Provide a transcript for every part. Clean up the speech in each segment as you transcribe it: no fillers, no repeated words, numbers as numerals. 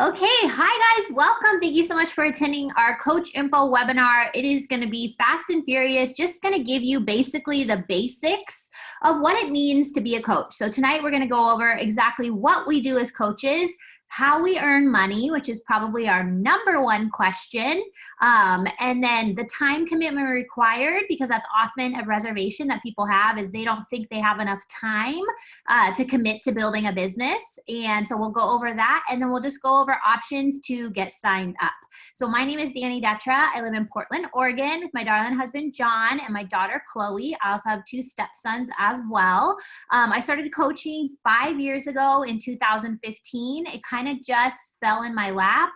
Okay, hi guys, welcome. Thank you so much for attending our Coach Info webinar. It is going to be fast and furious, just going to give you basically the basics of what it means to be a coach. So tonight we're going to go over exactly what we do as coaches, how we earn money, which is probably our number one question, and then the time commitment required, because that's often a reservation that people have, is they don't think they have enough time to commit to building a business. And so we'll go over that, and then we'll just go over options to get signed up. So my name is Danny Detra. I live in Portland, Oregon with my darling husband, John, and my daughter, Chloe. I also have two stepsons as well. I started coaching 5 years ago in 2015. It kind of just fell in my lap.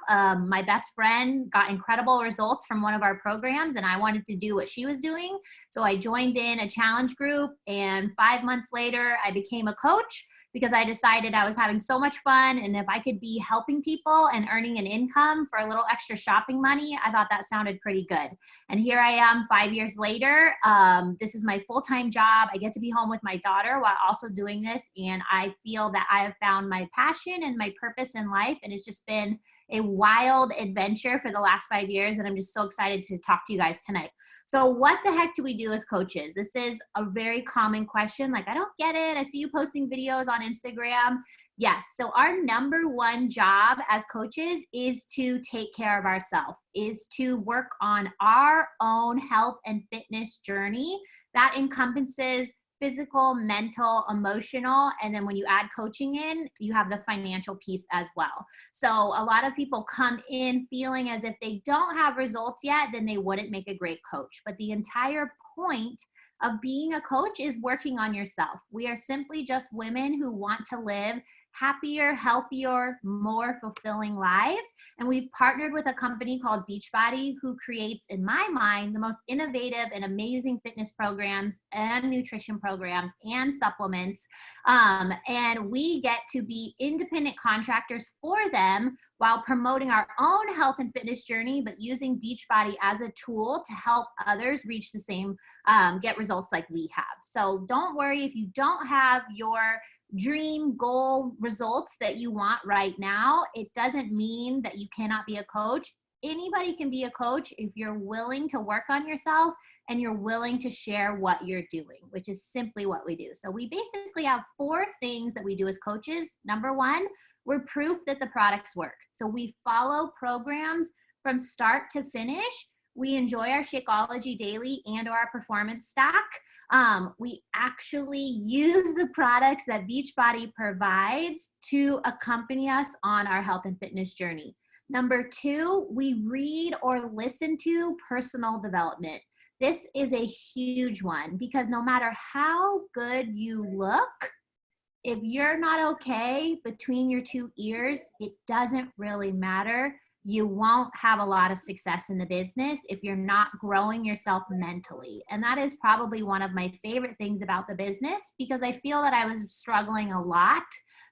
My best friend got incredible results from one of our programs, and I wanted to do what she was doing. So I joined in a challenge group, and 5 months later, I became a coach because I decided I was having so much fun, and if I could be helping people and earning an income for a little extra shopping money, I thought that sounded pretty good. And here I am 5 years later. This is my full-time job. I get to be home with my daughter while also doing this, and I feel that I have found my passion and my purpose in life, and it's just been a wild adventure for the last 5 years, and I'm just so excited to talk to you guys tonight. So what the heck do we do as coaches? This is a very common question. Like, I don't get it. I see you posting videos on Instagram. Yes, so our number one job as coaches is to take care of ourselves, is to work on our own health and fitness journey. That encompasses physical, mental, emotional, and then when you add coaching in, you have the financial piece as well. So a lot of people come in feeling as if they don't have results yet, then they wouldn't make a great coach. But the entire point of being a coach is working on yourself. We are simply just women who want to live happier, healthier, more fulfilling lives. And we've partnered with a company called Beachbody, who creates, in my mind, the most innovative and amazing fitness programs and nutrition programs and supplements. And we get to be independent contractors for them while promoting our own health and fitness journey, but using Beachbody as a tool to help others reach the same, get results like we have. So don't worry if you don't have your dream goal results that you want right now. It doesn't mean that you cannot be a coach. Anybody can be a coach if you're willing to work on yourself and you're willing to share what you're doing, which is simply what we do. So we basically have 4 things that we do as coaches. Number one, we're proof that the products work. So we follow programs from start to finish. We enjoy our Shakeology Daily and our Performance Stack. We actually use the products that Beachbody provides to accompany us on our health and fitness journey. Number 2, we read or listen to personal development. This is a huge one because no matter how good you look, if you're not okay between your 2 ears, it doesn't really matter. You won't have a lot of success in the business if you're not growing yourself mentally. And that is probably one of my favorite things about the business, because I feel that I was struggling a lot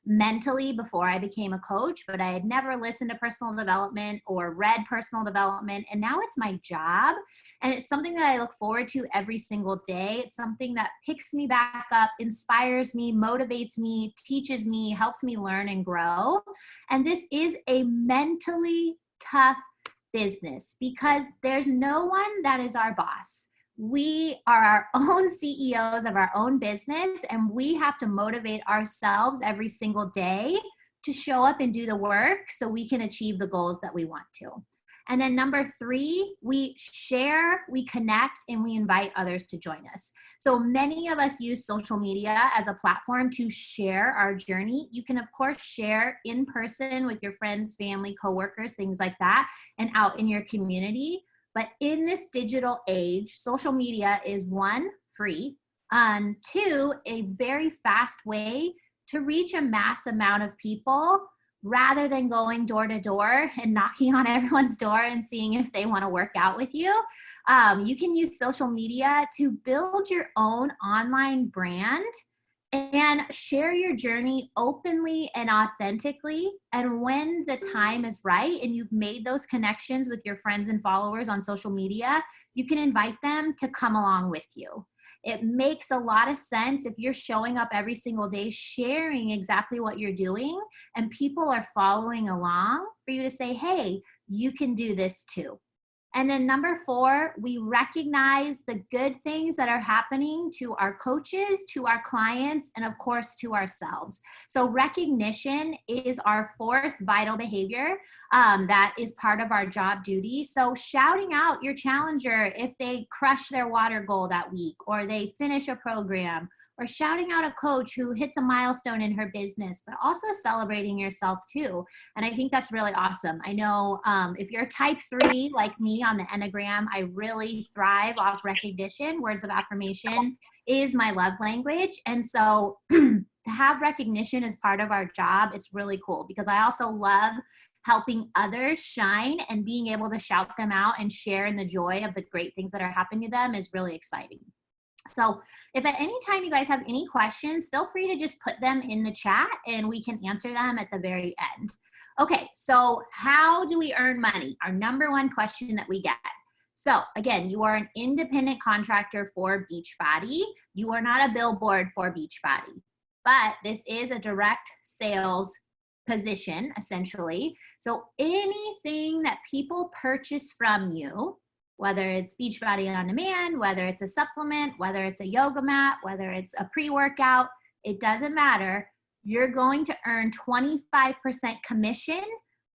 mentally before I became a coach, but I had never listened to personal development or read personal development. And now it's my job. And it's something that I look forward to every single day. It's something that picks me back up, inspires me, motivates me, teaches me, helps me learn and grow. And this is a mentally tough business because there's no one that is our boss. We are our own CEOs of our own business, and we have to motivate ourselves every single day to show up and do the work so we can achieve the goals that we want to. And then number 3, we share, we connect, and we invite others to join us. So many of us use social media as a platform to share our journey. You can, of course, share in person with your friends, family, coworkers, things like that, and out in your community. But in this digital age, social media is 1, free, and 2, a very fast way to reach a mass amount of people rather than going door to door and knocking on everyone's door and seeing if they want to work out with you. You can use social media to build your own online brand and share your journey openly and authentically. And when the time is right and you've made those connections with your friends and followers on social media, you can invite them to come along with you. It makes a lot of sense if you're showing up every single day, sharing exactly what you're doing, and people are following along for you to say, hey, you can do this too. And then number 4, we recognize the good things that are happening to our coaches, to our clients, and of course to ourselves. So recognition is our 4th vital behavior that is part of our job duty. So shouting out your challenger if they crush their water goal that week, or they finish a program, or shouting out a coach who hits a milestone in her business, but also celebrating yourself too. And I think that's really awesome. I know if you're type 3 like me on the Enneagram, I really thrive off recognition. Words of affirmation is my love language. And so to have recognition as part of our job, it's really cool, because I also love helping others shine, and being able to shout them out and share in the joy of the great things that are happening to them is really exciting. So if at any time you guys have any questions, feel free to just put them in the chat and we can answer them at the very end. Okay, so how do we earn money? Our number one question that we get. So again, you are an independent contractor for Beachbody. You are not a billboard for Beachbody, but this is a direct sales position, essentially. So anything that people purchase from you, whether it's Beachbody On Demand, whether it's a supplement, whether it's a yoga mat, whether it's a pre-workout, it doesn't matter. You're going to earn 25% commission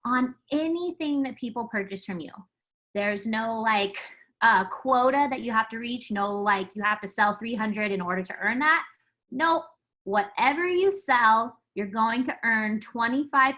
on anything that people purchase from you. There's no like quota that you have to reach, no like you have to sell 300 in order to earn that. Nope, whatever you sell, you're going to earn 25%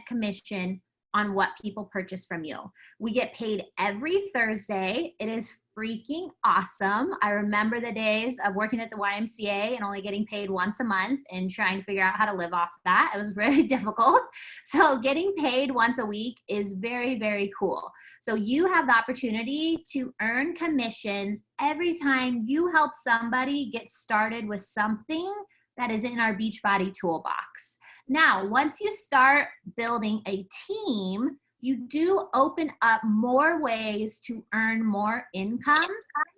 commission on what people purchase from you. We get paid every Thursday. It is freaking awesome. I remember the days of working at the YMCA and only getting paid once a month and trying to figure out how to live off that. It was really difficult. So getting paid once a week is very, very cool. So you have the opportunity to earn commissions every time you help somebody get started with something that is in our Beachbody toolbox. Now, once you start building a team, you do open up more ways to earn more income.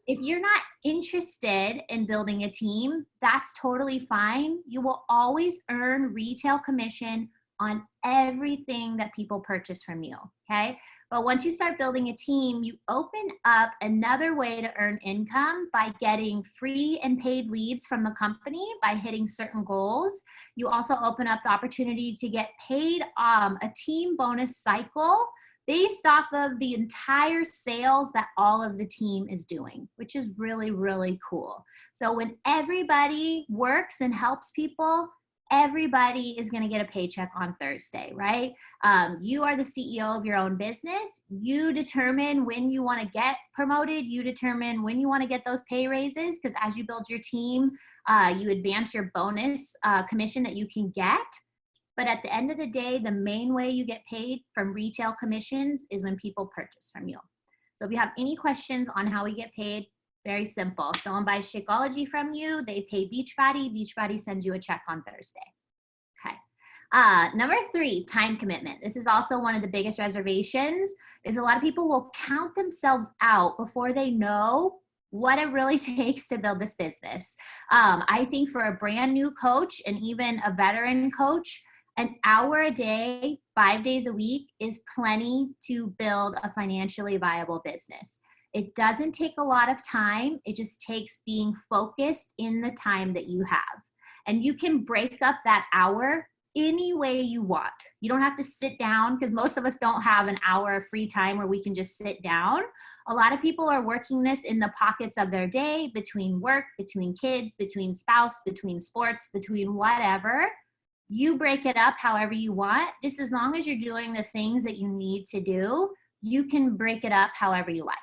If you're not interested in building a team, that's totally fine. You will always earn retail commission on everything that people purchase from you, okay? But once you start building a team, you open up another way to earn income by getting free and paid leads from the company by hitting certain goals. You also open up the opportunity to get paid a team bonus cycle based off of the entire sales that all of the team is doing, which is really, really cool. So when everybody works and helps people, everybody is going to get a paycheck on Thursday, right? You are the CEO of your own business. You determine when you want to get promoted. You determine when you want to get those pay raises, because as you build your team, you advance your bonus commission that you can get. But at the end of the day, the main way you get paid from retail commissions is when people purchase from you. So if you have any questions on how we get paid, very simple. Someone buys Shakeology from you, they pay Beachbody, Beachbody sends you a check on Thursday. Okay. Number 3, time commitment. This is also one of the biggest reservations, is a lot of people will count themselves out before they know what it really takes to build this business. I think for a brand new coach and even a veteran coach, an hour a day, 5 days a week is plenty to build a financially viable business. It doesn't take a lot of time. It just takes being focused in the time that you have. And you can break up that hour any way you want. You don't have to sit down, because most of us don't have an hour of free time where we can just sit down. A lot of people are working this in the pockets of their day, between work, between kids, between spouse, between sports, between whatever. You break it up however you want. Just as long as you're doing the things that you need to do, you can break it up however you like.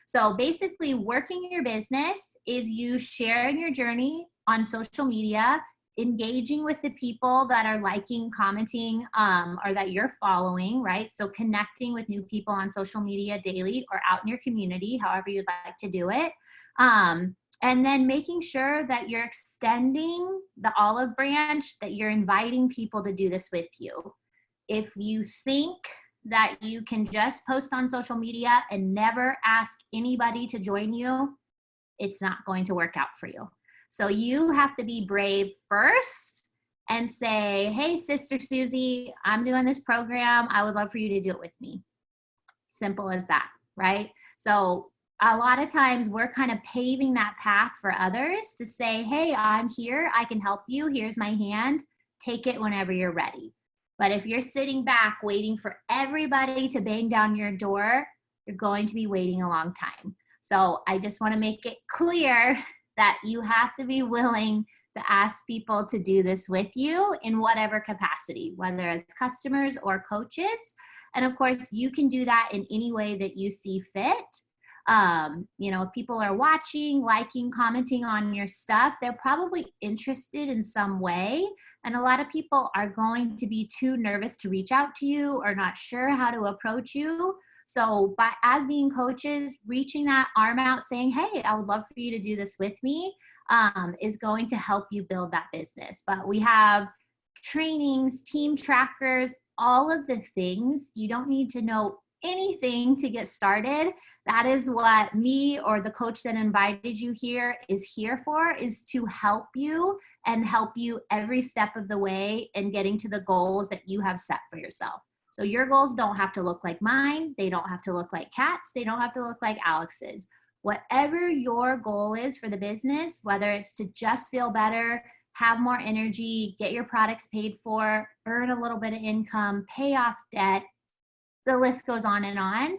So basically, working your business is you sharing your journey on social media, engaging with the people that are liking, commenting, or that you're following, right? So connecting with new people on social media daily or out in your community, however you'd like to do it. And then making sure that you're extending the olive branch, that you're inviting people to do this with you. If you think that you can just post on social media and never ask anybody to join you, it's not going to work out for you. So you have to be brave first and say, hey, Sister Susie, I'm doing this program. I would love for you to do it with me. Simple as that, right? So a lot of times we're kind of paving that path for others to say, hey, I'm here. I can help you. Here's my hand. Take it whenever you're ready. But if you're sitting back waiting for everybody to bang down your door, you're going to be waiting a long time. So I just want to make it clear that you have to be willing to ask people to do this with you in whatever capacity, whether as customers or coaches. And of course, you can do that in any way that you see fit. If people are watching, liking, commenting on your stuff, they're probably interested in some way. And a lot of people are going to be too nervous to reach out to you or not sure how to approach you. So as being coaches, reaching that arm out saying, hey, I would love for you to do this with me, is going to help you build that business. But we have trainings, team trackers, all of the things. You don't need to know anything to get started. That is what me or the coach that invited you here is here for, is to help you and help you every step of the way in getting to the goals that you have set for yourself. So your goals don't have to look like mine. They don't have to look like Kat's. They don't have to look like Alex's. Whatever your goal is for the business, whether it's to just feel better, have more energy, get your products paid for, earn a little bit of income, pay off debt, the list goes on.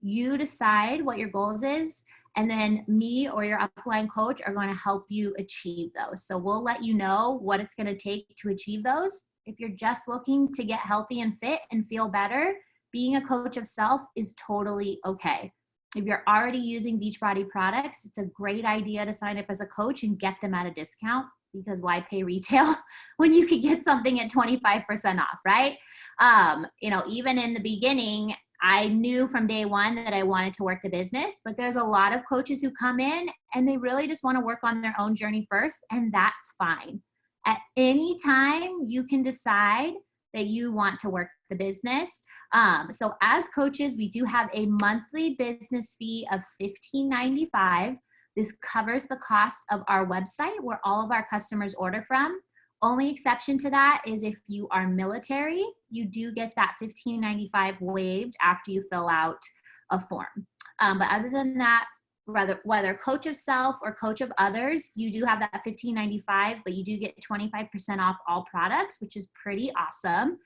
You decide what your goals is, and then me or your upline coach are going to help you achieve those. So we'll let you know what it's going to take to achieve those. If you're just looking to get healthy and fit and feel better, being a coach of self is totally okay. If you're already using Beachbody products, it's a great idea to sign up as a coach and get them at a discount, because why pay retail when you could get something at 25% off, right? Even in the beginning, I knew from day one that I wanted to work the business, but there's a lot of coaches who come in and they really just want to work on their own journey first, and that's fine. At any time, you can decide that you want to work the business. So as coaches, we do have a monthly business fee of $15.95. This covers the cost of our website where all of our customers order from. Only exception to that is if you are military, you do get that $15.95 waived after you fill out a form. But other than that, whether coach of self or coach of others, you do have that $15.95, but you do get 25% off all products, which is pretty awesome.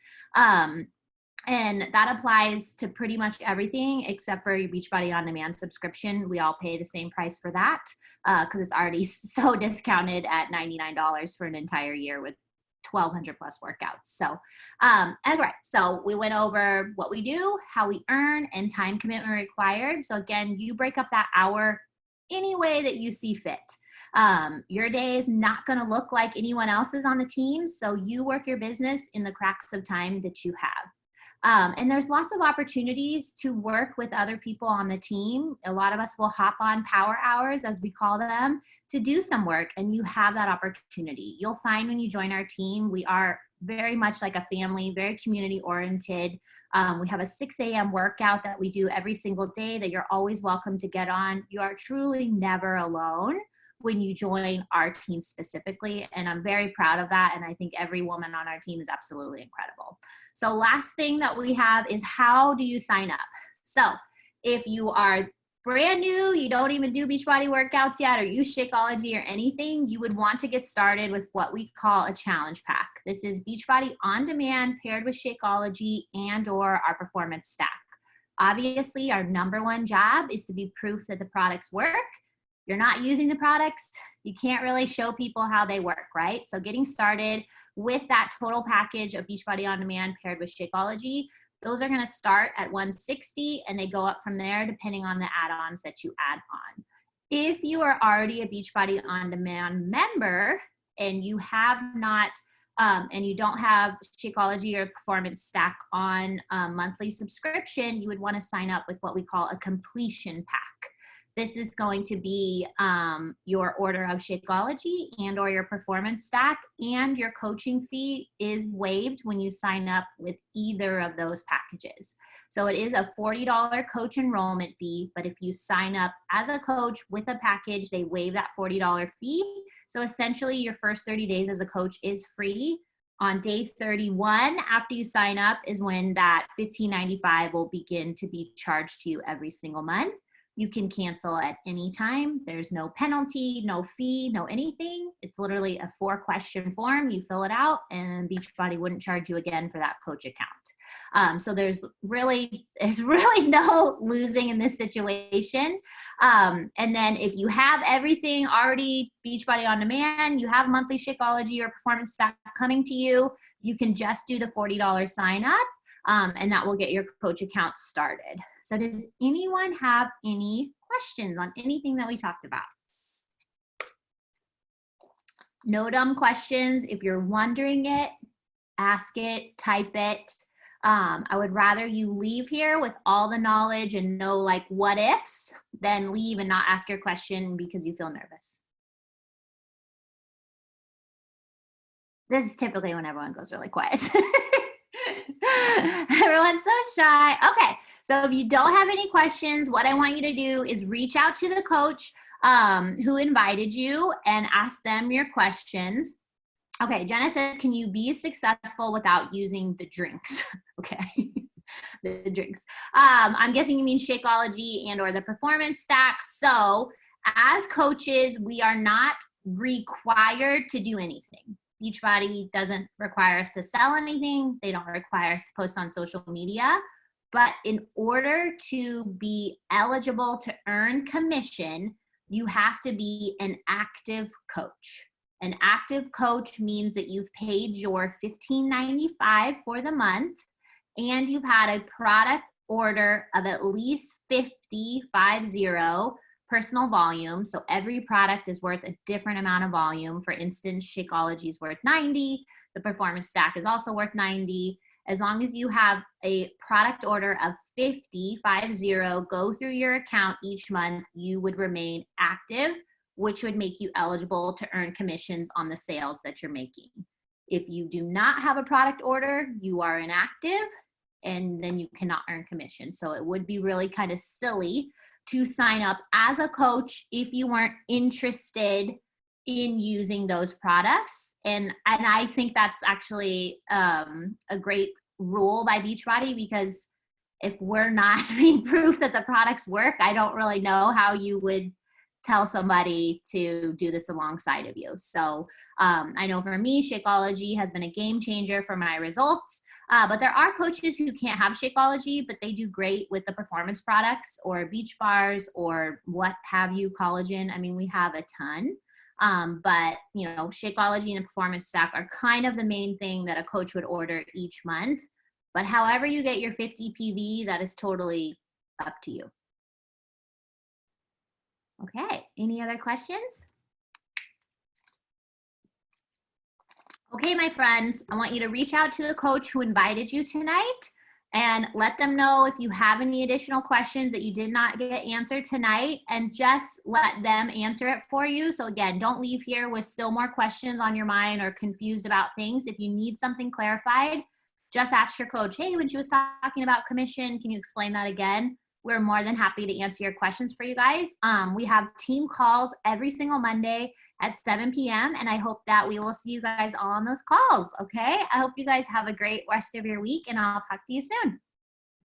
And that applies to pretty much everything except for your Beachbody On Demand subscription. We all pay the same price for that because it's already so discounted at $99 for an entire year with 1,200 plus workouts. So, anyway, so we went over what we do, how we earn, and time commitment required. So again, you break up that hour any way that you see fit. Your day is not going to look like anyone else's on the team. So you work your business in the cracks of time that you have. And there's lots of opportunities to work with other people on the team. A lot of us will hop on power hours, as we call them, to do some work, and you have that opportunity. You'll find when you join our team, we are very much like a family, very community oriented. We have a 6 a.m. workout that we do every single day that you're always welcome to get on. You are truly never alone when you join our team specifically. And I'm very proud of that. And I think every woman on our team is absolutely incredible. So last thing that we have is, how do you sign up? So if you are brand new, you don't even do Beachbody workouts yet or use Shakeology or anything, you would want to get started with what we call a challenge pack. This is Beachbody On Demand paired with Shakeology and or our performance stack. Obviously, our number one job is to be proof that the products work. You're not using the products, you can't really show people how they work, right? So getting started with that total package of Beachbody On Demand paired with Shakeology, those are gonna start at $160 and they go up from there depending on the add-ons that you add on. If you are already a Beachbody On Demand member and you have not, and you don't have Shakeology or Performance Stack on monthly subscription, you would wanna sign up with what we call a completion pack. This is going to be your order of Shakeology and or your performance stack, and your coaching fee is waived when you sign up with either of those packages. So it is a $40 coach enrollment fee, but if you sign up as a coach with a package, they waive that $40 fee. So essentially your first 30 days as a coach is free. On day 31, after you sign up, is when that $15.95 will begin to be charged to you every single month. You can cancel at any time. There's no penalty, no fee, no anything. It's literally a 4-question form. You fill it out and Beachbody wouldn't charge you again for that coach account. So there's really no losing in this situation. And then if you have everything already Beachbody on demand, you have monthly Shakeology or performance stack coming to you, you can just do the $40 sign up. And that will get your coach account started. So does anyone have any questions on anything that we talked about? No dumb questions. If you're wondering it, ask it, type it. I would rather you leave here with all the knowledge and know like what ifs than leave and not ask your question because you feel nervous. This is typically when everyone goes really quiet. Everyone's so shy. Okay, so if you don't have any questions, what I want you to do is reach out to the coach who invited you and ask them your questions. Okay, Jenna says, can you be successful without using the drinks? Okay, the drinks. I'm guessing you mean Shakeology and or the performance stack. So as coaches, we are not required to do anything. Beachbody doesn't require us to sell anything. They don't require us to post on social media. But in order to be eligible to earn commission, you have to be an active coach. An active coach means that you've paid your $15.95 for the month and you've had a product order of at least 50 personal volume. So every product is worth a different amount of volume. For instance, Shakeology is worth 90. The performance stack is also worth 90. As long as you have a product order of 50 go through your account each month, you would remain active, which would make you eligible to earn commissions on the sales that you're making. If you do not have a product order, you are inactive, and then you cannot earn commission. So it would be really kind of silly to sign up as a coach if you weren't interested in using those products. And I think that's actually a great rule by Beachbody, because if we're not being proof that the products work, I don't really know how you would tell somebody to do this alongside of you. So I know for me, Shakeology has been a game changer for my results. But there are coaches who can't have Shakeology, but they do great with the performance products or beach bars or what have you, collagen. I mean, we have a ton. But you know, Shakeology and a performance stack are kind of the main thing that a coach would order each month. But however you get your 50 PV, that is totally up to you. Okay, any other questions? Okay, my friends, I want you to reach out to the coach who invited you tonight and let them know if you have any additional questions that you did not get answered tonight, and just let them answer it for you. So again, don't leave here with still more questions on your mind or confused about things. If you need something clarified, just ask your coach, hey, when she was talking about commission, can you explain that again? We're more than happy to answer your questions for you guys. We have team calls every single Monday at 7 p.m. and I hope that we will see you guys all on those calls, okay? I hope you guys have a great rest of your week, and I'll talk to you soon.